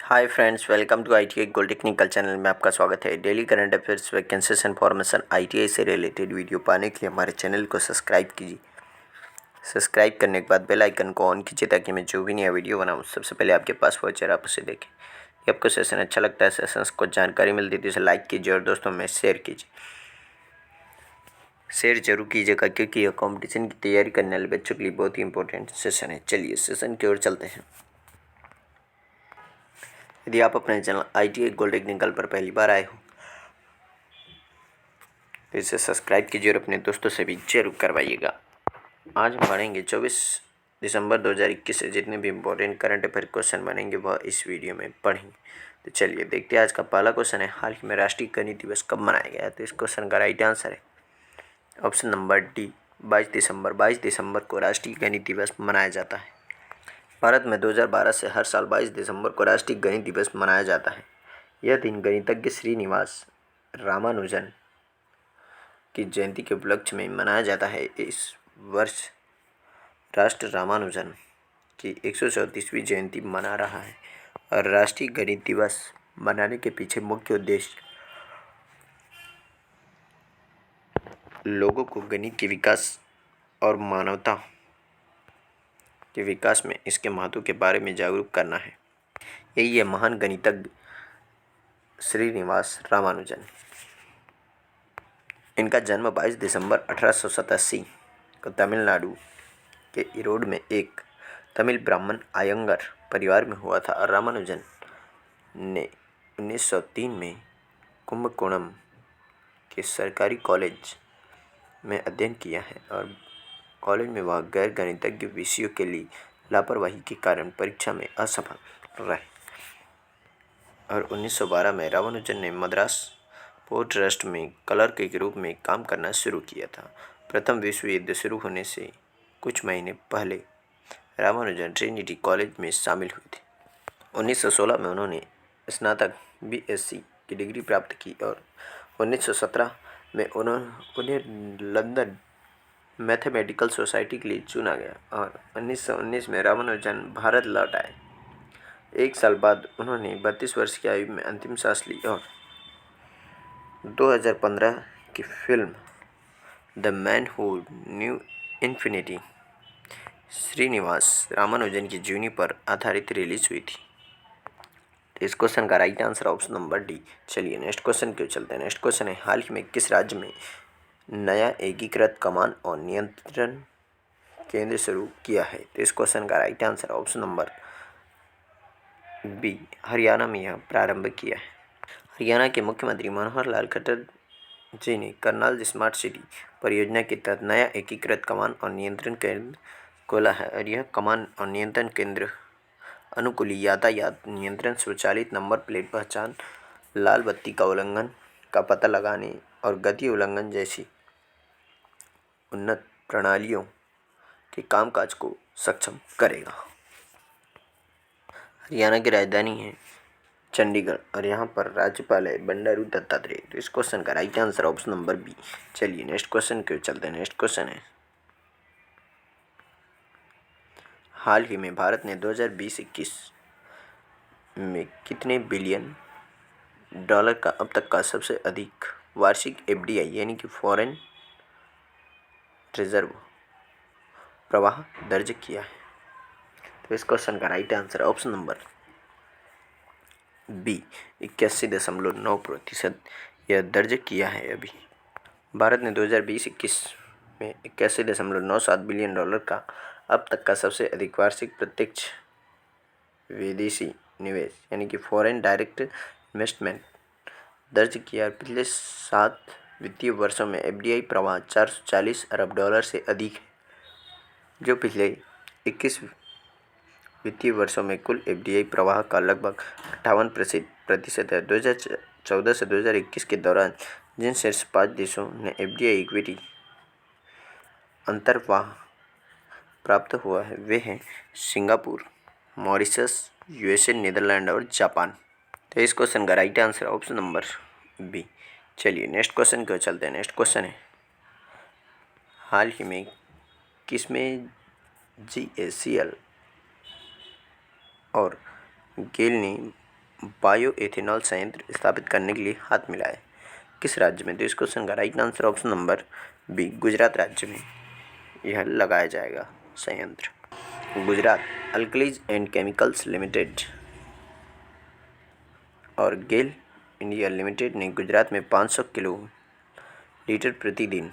Hi friends, welcome to ITI gold technical channel में आपका स्वागत है। Daily current affairs, vacancies information, ITI से रिलेटेड वीडियो पाने के लिए हमारे चैनल को सब्सक्राइब कीजिए। सब्सक्राइब करने के बाद बेल आइकन को ऑन कीजिए ताकि मैं जो भी नया वीडियो बनाऊँ सबसे पहले आपके पास पहुँचे और आप उसे देखें। यदि आपको सेशन अच्छा लगता है, सेशंस को जानकारी मिलती है तो इसे लाइक कीजिए और दोस्तों में शेयर कीजिए। शेयर जरूर कीजिएगा क्योंकि यह कॉम्पिटिशन की तैयारी करने वाले बच्चों के लिए बहुत ही इंपॉर्टेंट सेशन है। चलिए सेशन की ओर चलते हैं। यदि आप अपने चैनल ITI गोल्ड टेक्निकल पर पहली बार आए हो तो इसे सब्सक्राइब कीजिए और अपने दोस्तों से भी जरूर करवाइएगा। आज हम पढ़ेंगे 24 दिसंबर 2021 से जितने भी इम्पोर्टेंट करंट अफेयर क्वेश्चन बनेंगे वह इस वीडियो में पढ़ेंगे। तो चलिए देखते हैं। आज का पहला क्वेश्चन है, हाल ही में राष्ट्रीय गणित दिवस कब मनाया गया है? तो इस क्वेश्चन का राइट आंसर है ऑप्शन नंबर डी, 22 दिसंबर। 22 दिसंबर को राष्ट्रीय गणित दिवस मनाया जाता है। भारत में 2012 से हर साल 22 दिसंबर को राष्ट्रीय गणित दिवस मनाया जाता है। यह दिन गणितज्ञ श्रीनिवास रामानुजन की जयंती के उपलक्ष्य में मनाया जाता है। इस वर्ष राष्ट्र रामानुजन की 134वीं जयंती मना रहा है और राष्ट्रीय गणित दिवस मनाने के पीछे मुख्य उद्देश्य लोगों को गणित के विकास और मानवता के विकास में इसके महत्व के बारे में जागरूक करना है। यही है महान गणितज्ञ श्रीनिवास रामानुजन। इनका जन्म 22 दिसंबर 1887 को तमिलनाडु के ईरोड में एक तमिल ब्राह्मण आयंगर परिवार में हुआ था और रामानुजन ने 1903 में कुंभकोणम के सरकारी कॉलेज में अध्ययन किया है और कॉलेज में वह गैर गणितज्ञ विषयों के लिए लापरवाही के कारण परीक्षा में असफल रहे और 1912 में रामानुजन ने मद्रास पोर्ट ट्रस्ट में क्लर्क के रूप में काम करना शुरू किया था। प्रथम विश्व युद्ध शुरू होने से कुछ महीने पहले रामानुजन ट्रिनिटी कॉलेज में शामिल हुए थे। 1916 में उन्होंने स्नातक BSc की डिग्री प्राप्त की और 1917 में उन्हें लंदन मैथमेटिकल सोसाइटी के लिए चुना गया और 1919 में रामानुजन भारत लौट आए। एक साल बाद उन्होंने 32 वर्ष की आयु में अंतिम सांस ली और 2015 की film the man who knew infinity Srinivasa Ramanujan की जीवनी पर आधारित रिलीज हुई थी। तो इस क्वेश्चन का right answer option number D. चलिए नेक्स्ट क्वेश्चन क्यों चलते हैं। नेक्स्ट क्वेश्चन है, हाल ही में किस राज्य में नया एकीकृत कमान और नियंत्रण केंद्र शुरू किया है? तो इस क्वेश्चन का right answer option number B, Haryana में यह प्रारंभ किया है। हरियाणा के मुख्यमंत्री मनोहर लाल खट्टर जी ने करनाल स्मार्ट सिटी परियोजना के तहत नया एकीकृत कमान और नियंत्रण केंद्र खोला है और यह कमान और नियंत्रण केंद्र अनुकूली यातायात नियंत्रण, स्वचालित नंबर प्लेट पहचान, लाल बत्ती का उल्लंघन का पता लगाने और गति उल्लंघन जैसी उन्नत प्रणालियों के कामकाज को सक्षम करेगा। हरियाणा की राजधानी है चंडीगढ़ और यहाँ पर राज्यपाल है बंडारू दत्तात्रेय। तो इस क्वेश्चन का right answer option number B. चलिए नेक्स्ट क्वेश्चन क्यों चलते हैं। नेक्स्ट क्वेश्चन है, हाल ही में भारत ने 2020-21 में कितने बिलियन डॉलर का अब तक का सबसे अधिक वार्षिक FDI यानी कि फॉरेन रिजर्व प्रवाह दर्ज किया है? तो इस क्वेश्चन का right answer option number B, 81.9% यह दर्ज किया है। अभी भारत ने 2020-21 में 81.97 बिलियन डॉलर का अब तक का सबसे अधिक वार्षिक प्रत्यक्ष विदेशी निवेश यानी कि फॉरेन डायरेक्ट इन्वेस्टमेंट दर्ज किया और पिछले 7 वित्तीय वर्षों में FDI प्रवाह 440 अरब डॉलर से अधिक है, जो पिछले 21 वित्तीय वर्षों में कुल FDI प्रवाह का लगभग 58% है। 2014 से 2021 के दौरान जिन शीर्ष 5 देशों ने FDI इक्विटी अंतर्वाह प्राप्त हुआ है वे हैं सिंगापुर, मॉरिशस, USA, नीदरलैंड और जापान। तो इस क्वेश्चन का right answer option number B. चलिए नेक्स्ट क्वेश्चन क्यों चलते हैं। नेक्स्ट क्वेश्चन है, हाल ही में किसमें GACL और गेल ने बायोएथेनॉल संयंत्र स्थापित करने के लिए हाथ मिलाए? किस राज्य में? तो इस क्वेश्चन का right answer option number B, Gujarat राज्य में यह लगाया जाएगा संयंत्र। Gujarat alkalies and chemicals limited और गेल इंडिया लिमिटेड ने गुजरात में 500 किलो लीटर प्रतिदिन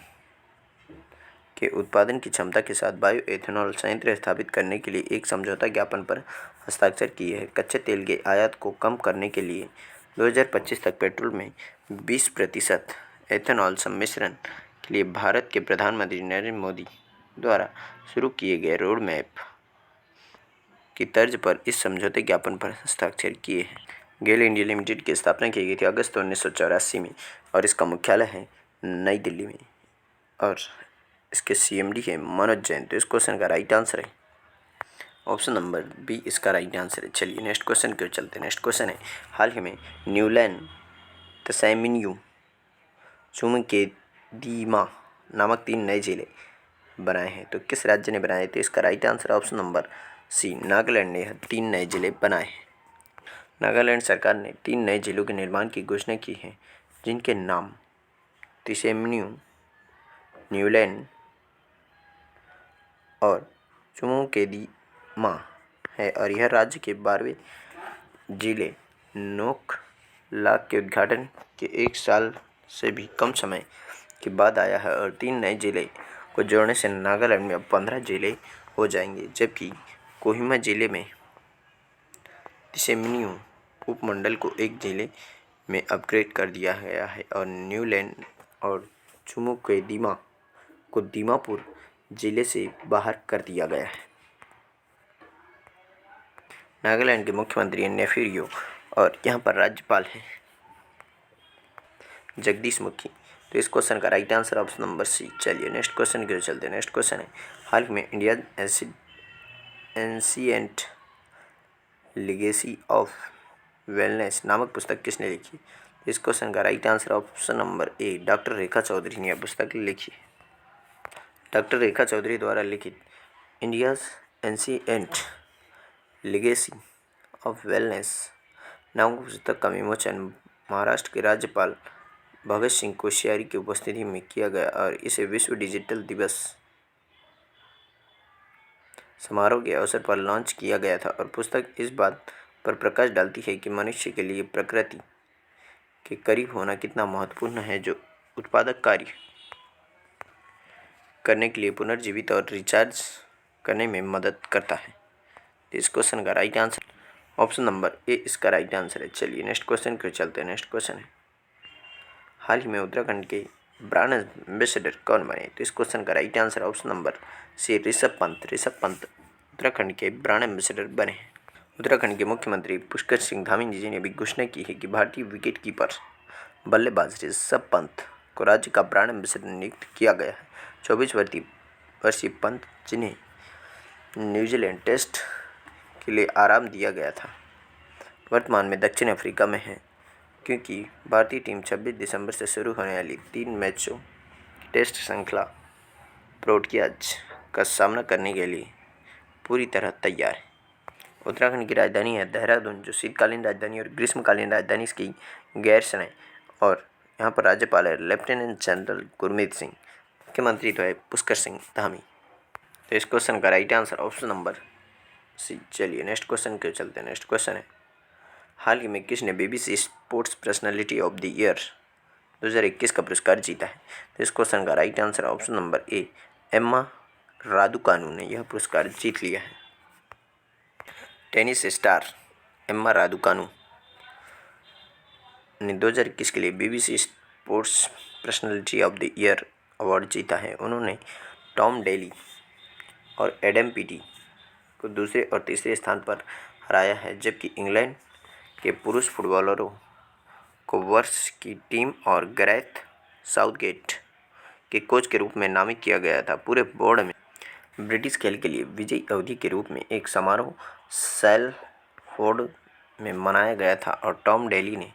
के उत्पादन की क्षमता के साथ बायोएथेनॉल संयंत्र स्थापित करने के लिए एक समझौता ज्ञापन पर हस्ताक्षर किए हैं। कच्चे तेल के आयात को कम करने के लिए 2025 तक पेट्रोल में 20% एथेनॉल सम्मिश्रण के लिए भारत के प्रधानमंत्री नरेंद्र मोदी द्वारा शुरू किए गए रोड मैप की तर्ज पर इस समझौते ज्ञापन पर हस्ताक्षर किए हैं। गेल इंडिया लिमिटेड की स्थापना की गई थी अगस्त 1984 में और इसका मुख्यालय है नई दिल्ली में और इसके सीएमडी है मनोज जैन। तो इस क्वेश्चन का राइट आंसर है ऑप्शन नंबर बी, इसका राइट आंसर है। चलिए नेक्स्ट क्वेश्चन की ओर चलते हैं। नेक्स्ट क्वेश्चन है, हाल ही में न्यूलैंड तसैमिन्यू चुमकेदीमा नामक 3 नए जिले बनाए हैं। तो किस राज्य ने बनाए? तो इसका right answer option number C, Nagaland ने 3 नए जिले बनाए हैं। नागालैंड सरकार ने 3 नए जिलों के निर्माण की घोषणा की है जिनके नाम तसैमिन्यू, न्यूलैंड और चुमोकेदीमा है और यह राज्य के 12वें जिले नोक लाक के उद्घाटन के 1 साल से भी कम समय के बाद आया है और 3 नए जिले को जोड़ने से नागालैंड में अब 15 जिले हो जाएंगे, जबकि कोहिमा जिले में तसैमिन्यू उपमंडल को 1 जिले में अपग्रेड कर दिया गया है और न्यूलैंड और चुमोकेदीमा को दीमापुर जिले से बाहर कर दिया गया है। नागालैंड के मुख्यमंत्री हैं नेफिरियो और यहाँ पर राज्यपाल हैं जगदीश मुखी। तो इस क्वेश्चन का right answer option number C. चलिए नेक्स्ट क्वेश्चन की ओर चलते हैं। नेक्स्ट क्वेश्चन है, हाल ही में India ancient legacy of wellness नामक पुस्तक किसने लिखी? इस क्वेश्चन का right answer option number A, doctor Rekha Chaudhary ने यह पुस्तक लिखी है। डॉक्टर रेखा चौधरी द्वारा लिखित India's ancient legacy of wellness नामक पुस्तक का विमोचन महाराष्ट्र के राज्यपाल भगत सिंह कोश्यारी की उपस्थिति में किया गया और इसे विश्व डिजिटल दिवस समारोह के अवसर पर लॉन्च किया गया था और पुस्तक इस बात पर प्रकाश डालती है कि मनुष्य के लिए प्रकृति के करीब होना कितना महत्वपूर्ण है, जो उत्पादक कार्य करने के लिए पुनर्जीवित और रिचार्ज करने में मदद करता है। इस क्वेश्चन का राइट आंसर ऑप्शन नंबर ए, इसका राइट आंसर है। चलिए नेक्स्ट क्वेश्चन की ओर चलते हैं। नेक्स्ट क्वेश्चन है, हाल ही में उत्तराखंड के ब्रांड एम्बेसडर कौन बने? तो इस क्वेश्चन का right answer option number C, Rishabh Pant. Rishabh Pant Uttarakhand के ब्रांड एम्बेसडर बने हैं। उत्तराखंड के मुख्यमंत्री पुष्कर सिंह धामी जी ने भी घोषणा की है कि भारतीय विकेट कीपर बल्लेबाज ऋषभ पंत को राज्य का ब्रांड एम्बेसडर नियुक्त किया गया है। 24 वर्षीय पंत, जिन्हें न्यूजीलैंड टेस्ट के लिए आराम दिया गया था, वर्तमान में दक्षिण अफ्रीका में है क्योंकि भारतीय टीम 26 दिसंबर से शुरू होने वाली 3 मैचों टेस्ट श्रृंखला प्रोटियाज का सामना करने के लिए पूरी तरह तैयार है। उत्तराखंड की राजधानी है देहरादून, जो शीतकालीन राजधानी और ग्रीष्मकालीन राजधानी इसकी गैरसैंण है और यहाँ पर राज्यपाल है लेफ्टिनेंट जनरल गुरमीत सिंह। मुख्यमंत्री तो है पुष्कर सिंह धामी। तो इस क्वेश्चन का right answer option number C. चलिए नेक्स्ट क्वेश्चन के चलते हैं। नेक्स्ट क्वेश्चन है, हाल ही में किसने BBC sports personality of the year 2021 का पुरस्कार जीता है? तो इस क्वेश्चन का राइट आंसर ऑप्शन नंबर ए, एम्मा रादुकानु ने यह पुरस्कार जीत लिया है। टेनिस स्टार एम्मा रादुकानु ने 2021 के लिए BBC sports personality of the year award जीता है। उन्होंने टॉम डेली और एडम पीटी को दूसरे और तीसरे स्थान पर हराया है, जबकि इंग्लैंड के पुरुष फुटबॉलरों को वर्ष की टीम और गैरेथ साउथगेट के कोच के रूप में नामित किया गया था। पूरे बोर्ड में ब्रिटिश खेल के लिए विजयी अवधि के रूप में एक समारोह सेल्फोर्ड में मनाया गया था और टॉम डेली ने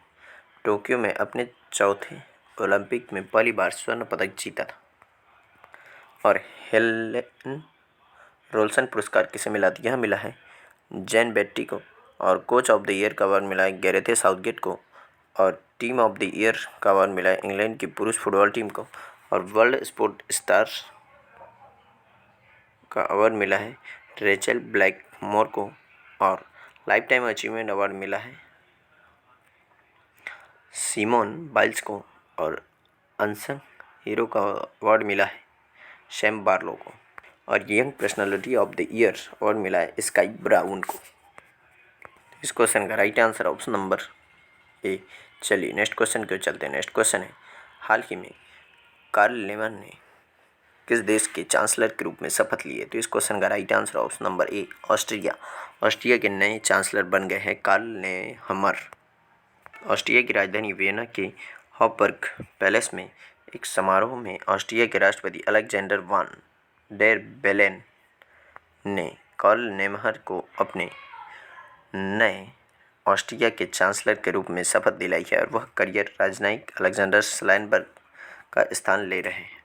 टोक्यो में अपने चौथे ओलंपिक में पहली बार स्वर्ण पदक जीता था। और हेलेन रोल्सन पुरस्कार किसे मिला? यह मिला है जैन बेट्टी को और कोच ऑफ द ईयर का अवार्ड मिला है गैरेथ साउथगेट को, और टीम ऑफ द ईयर का अवार्ड मिला है इंग्लैंड की पुरुष फुटबॉल टीम को, और वर्ल्ड स्पोर्ट स्टार का अवार्ड मिला है रेचल ब्लैकमोर को, और लाइफ टाइम अचीवमेंट अवार्ड मिला है सिमोन बाइल्स को, और अनसंग हीरो का अवार्ड मिला है सैम बार्लो को, और young personality of the year award मिला है स्काई ब्राउन को। इस क्वेश्चन का राइट आंसर ऑप्शन नंबर ए। चलिए नेक्स्ट क्वेश्चन क्यों चलते हैं। नेक्स्ट क्वेश्चन है, हाल ही में कार्ल लेमन ने किस देश के चांसलर के रूप में शपथ ली है। तो इस क्वेश्चन का राइट आंसर ऑप्शन नंबर ए ऑस्ट्रिया। ऑस्ट्रिया के नए चांसलर बन गए हैं कार्ल नेहमर। ऑस्ट्रिया की राजधानी वियना के हॉफबर्ग पैलेस में एक समारोह में ऑस्ट्रिया के राष्ट्रपति अलेक्जेंडर वान डेर बेलेन ने कार्ल नेहमर को अपने नए ऑस्ट्रिया के चांसलर के रूप में शपथ दिलाई है, और वह करियर राजनयिक अलेक्जेंडर स्लाइनबर्ग का स्थान ले रहे हैं,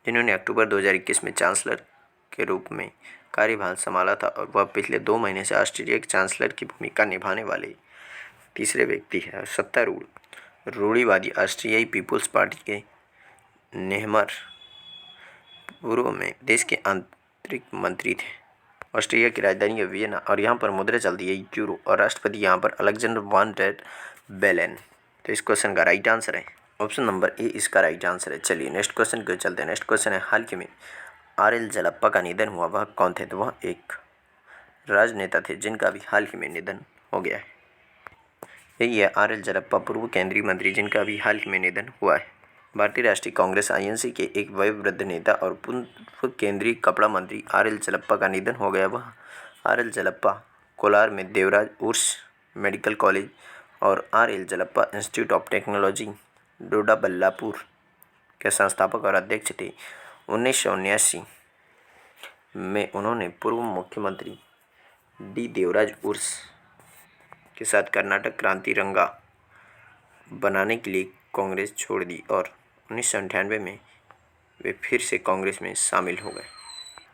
जिन्होंने अक्टूबर 2021 में चांसलर के रूप में कार्यभार संभाला था, और वह पिछले 2 महीने से ऑस्ट्रिया के चांसलर की भूमिका निभाने वाले तीसरे व्यक्ति हैं। और सत्तारूढ़ रूढ़िवादी ऑस्ट्रियाई पीपुल्स पार्टी के नेहमर पूर्व में देश के आंतरिक मंत्री थे। ऑस्ट्रिया की राजधानी है वियना, और यहाँ पर मुद्रा चलती है यूरो, और राष्ट्रपति यहाँ पर अलेक्जेंडर वान डेर बेलेन। तो इस क्वेश्चन का राइट आंसर है ऑप्शन नंबर ए, इसका राइट आंसर है। चलिए नेक्स्ट क्वेश्चन क्यों चलते हैं। नेक्स्ट क्वेश्चन है, हाल ही में आर.एल. जलप्पा का निधन हुआ, वह कौन थे। तो वह एक राजनेता थे जिनका भी हाल ही में निधन हो गया है। यही है आर.एल. जलप्पा, पूर्व केंद्रीय मंत्री जिनका भी हाल ही में निधन हुआ है। भारतीय राष्ट्रीय कांग्रेस आईएनसी के एक वयोवृद्ध नेता और पूर्व केंद्रीय कपड़ा मंत्री आर.एल. जलप्पा का निधन हो गया। वह आर.एल. जलप्पा कोलार में देवराज उर्स मेडिकल कॉलेज और RL. Jalappa institute of technology डोडाबल्लापुर के संस्थापक और अध्यक्ष थे। 1979 में उन्होंने पूर्व मुख्यमंत्री डी देवराज उर्स के साथ कर्नाटक क्रांति रंगा बनाने के लिए कांग्रेस छोड़ दी, और 1998 में वे फिर से कांग्रेस में शामिल हो गए।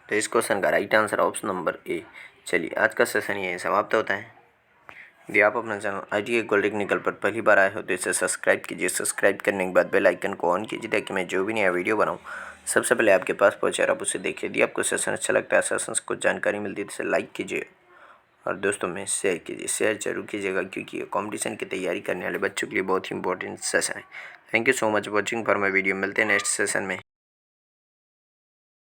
तो इस क्वेश्चन का राइट आंसर ऑप्शन नंबर ए। चलिए आज का सेशन यही समाप्त होता है। यदि आप अपना चैनल ITA गोल्ड टेक्निकल पर पहली बार आए हो तो इसे सब्सक्राइब कीजिए। सब्सक्राइब करने के बाद बेल आइकन को ऑन कीजिए, ताकि मैं जो भी नया वीडियो बनाऊं सबसे पहले आपके पास पहुंचे और आप उसे देखिए। यदि आपको सेशन अच्छा लगता है, सेशन से कुछ जानकारी मिलती है तो इसे लाइक कीजिए और दोस्तों में शेयर कीजिए। शेयर जरूर कीजिएगा, क्योंकि ये कॉम्पिटिशन की तैयारी करने वाले बच्चों के लिए बहुत ही इंपॉर्टेंट सेशन है। Thank you so much watching for my video. मिलते हैं नेक्स्ट सेशन में।